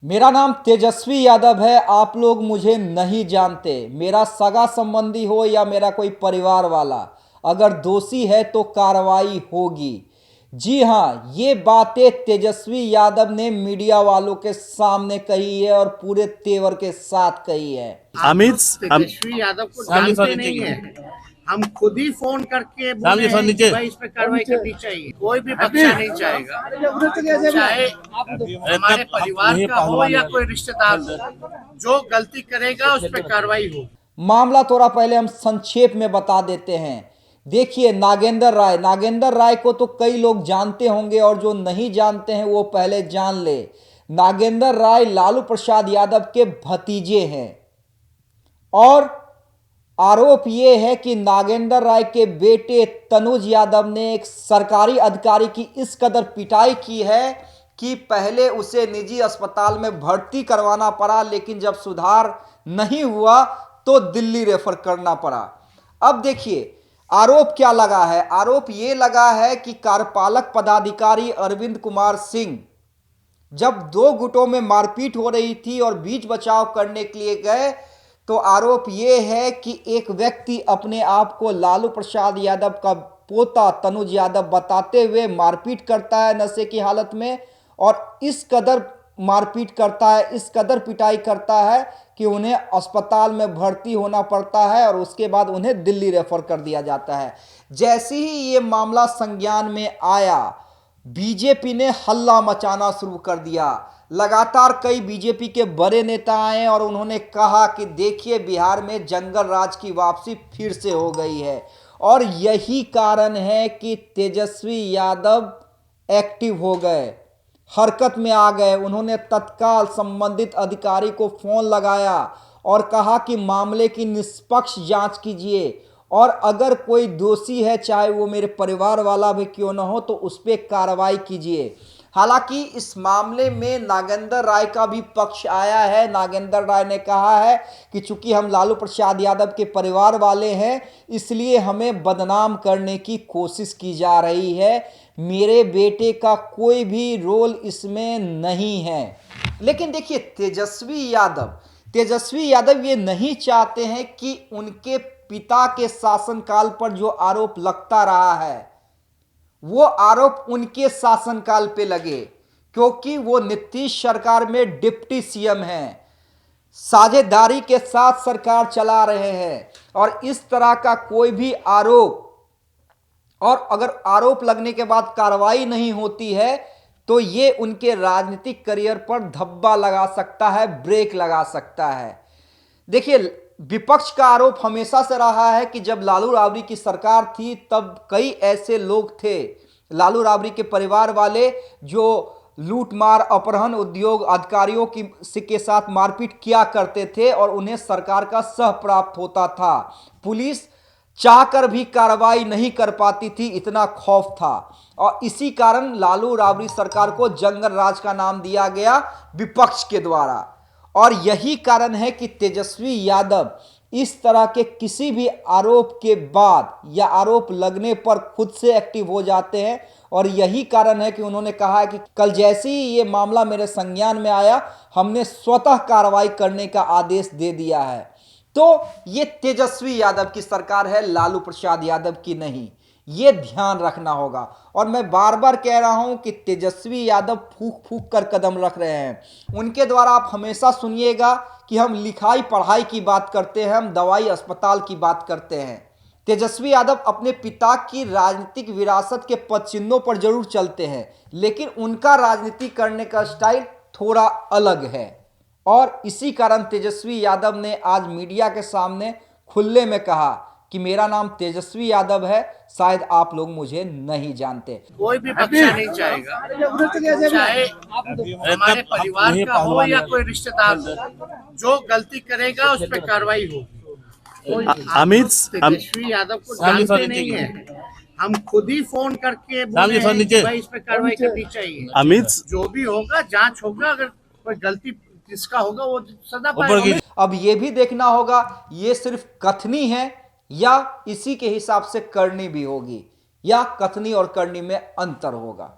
मेरा नाम तेजस्वी यादव है। आप लोग मुझे नहीं जानते। मेरा सगा संबंधी हो या मेरा कोई परिवार वाला, अगर दोषी है तो कार्रवाई होगी। जी हाँ, ये बातें तेजस्वी यादव ने मीडिया वालों के सामने कही है और पूरे तेवर के साथ कही है। अमित तेजस्वी यादव को जानते नहीं है। हम खुद ही फोन करके बोले हैं कि भाई इस पे कार्रवाई करनी चाहिए। कोई भी बख्शा नहीं चाहेगा, चाहे हमारे परिवार का हो या कोई रिश्तेदार हो। जो गलती करेगा उस पे कार्रवाई हो। मामला थोड़ा पहले हम संक्षेप में बता देते हैं। देखिए, नागेंद्र राय को तो कई लोग जानते होंगे और जो नहीं जानते हैं वो पहले जान ले। नागेंद्र राय लालू प्रसाद यादव के भतीजे हैं और आरोप यह है कि नागेंद्र राय के बेटे तनुज यादव ने एक सरकारी अधिकारी की इस कदर पिटाई की है कि पहले उसे निजी अस्पताल में भर्ती करवाना पड़ा, लेकिन जब सुधार नहीं हुआ तो दिल्ली रेफर करना पड़ा। अब देखिए, आरोप क्या लगा है। आरोप यह लगा है कि कार्यपालक पदाधिकारी अरविंद कुमार सिंह जब दो गुटों में मारपीट हो रही थी और बीच बचाव करने के लिए गए, तो आरोप यह है कि एक व्यक्ति अपने आप को लालू प्रसाद यादव का पोता तनुज यादव बताते हुए मारपीट करता है नशे की हालत में, और इस कदर मारपीट करता है, इस कदर पिटाई करता है कि उन्हें अस्पताल में भर्ती होना पड़ता है और उसके बाद उन्हें दिल्ली रेफर कर दिया जाता है। जैसे ही ये मामला संज्ञान में आया, बीजेपी ने हल्ला मचाना शुरू कर दिया। लगातार कई बीजेपी के बड़े नेता आए और उन्होंने कहा कि देखिए, बिहार में जंगल राज की वापसी फिर से हो गई है और यही कारण है कि तेजस्वी यादव एक्टिव हो गए, हरकत में आ गए। उन्होंने तत्काल संबंधित अधिकारी को फोन लगाया और कहा कि मामले की निष्पक्ष जांच कीजिए और अगर कोई दोषी है, चाहे वो मेरे परिवार वाला भी क्यों ना हो, तो उस पर कार्रवाई कीजिए। हालांकि इस मामले में नागेंद्र राय का भी पक्ष आया है। नागेंद्र राय ने कहा है कि चूंकि हम लालू प्रसाद यादव के परिवार वाले हैं, इसलिए हमें बदनाम करने की कोशिश की जा रही है। मेरे बेटे का कोई भी रोल इसमें नहीं है। लेकिन देखिए, तेजस्वी यादव ये नहीं चाहते हैं कि उनके पिता के शासनकाल पर जो आरोप लगता रहा है वो आरोप उनके शासनकाल पे लगे, क्योंकि वो नीतीश सरकार में डिप्टी सीएम हैं, साझेदारी के साथ सरकार चला रहे हैं और इस तरह का कोई भी आरोप, और अगर आरोप लगने के बाद कार्रवाई नहीं होती है तो ये उनके राजनीतिक करियर पर धब्बा लगा सकता है, ब्रेक लगा सकता है। देखिए, विपक्ष का आरोप हमेशा से रहा है कि जब लालू राबड़ी की सरकार थी तब कई ऐसे लोग थे, लालू राबड़ी के परिवार वाले, जो लूटमार, अपहरण, उद्योग अधिकारियों के साथ मारपीट किया करते थे और उन्हें सरकार का सह प्राप्त होता था। पुलिस चाहकर भी कार्रवाई नहीं कर पाती थी, इतना खौफ था और इसी कारण लालू राबड़ी सरकार को जंगल राज का नाम दिया गया विपक्ष के द्वारा। और यही कारण है कि तेजस्वी यादव इस तरह के किसी भी आरोप के बाद या आरोप लगने पर खुद से एक्टिव हो जाते हैं और यही कारण है कि उन्होंने कहा है कि कल जैसे ही ये मामला मेरे संज्ञान में आया, हमने स्वतः कार्रवाई करने का आदेश दे दिया है। तो ये तेजस्वी यादव की सरकार है, लालू प्रसाद यादव की नहीं। ये ध्यान रखना होगा और मैं बार बार कह रहा हूं कि तेजस्वी यादव फूक फूक कर कदम रख रहे हैं। उनके द्वारा आप हमेशा सुनिएगा कि हम लिखाई पढ़ाई की बात करते हैं, हम दवाई अस्पताल की बात करते हैं। तेजस्वी यादव अपने पिता की राजनीतिक विरासत के पद चिन्हों पर जरूर चलते हैं, लेकिन उनका राजनीति करने का स्टाइल थोड़ा अलग है और इसी कारण तेजस्वी यादव ने आज मीडिया के सामने खुले में कहा कि मेरा नाम तेजस्वी यादव है, शायद आप लोग मुझे नहीं जानते। कोई भी बख्शा नहीं चाहेगा, चाहे हमारे परिवार का हो या कोई रिश्तेदार हो। जो गलती करेगा उस पे कार्रवाई होगी। अमित तेजस्वी यादव को जानते नहीं है। हम खुद ही फोन करके बोले हैं कि भाई इस पे कार्रवाई करनी चाहिए। अमित, जो भी होगा जांच होगा, अगर कोई गलती जिसका होगा वो सजा पाएगा। अब ये भी देखना होगा ये सिर्फ कथनी है या इसी के हिसाब से करनी भी होगी, या कथनी और करनी में अंतर होगा।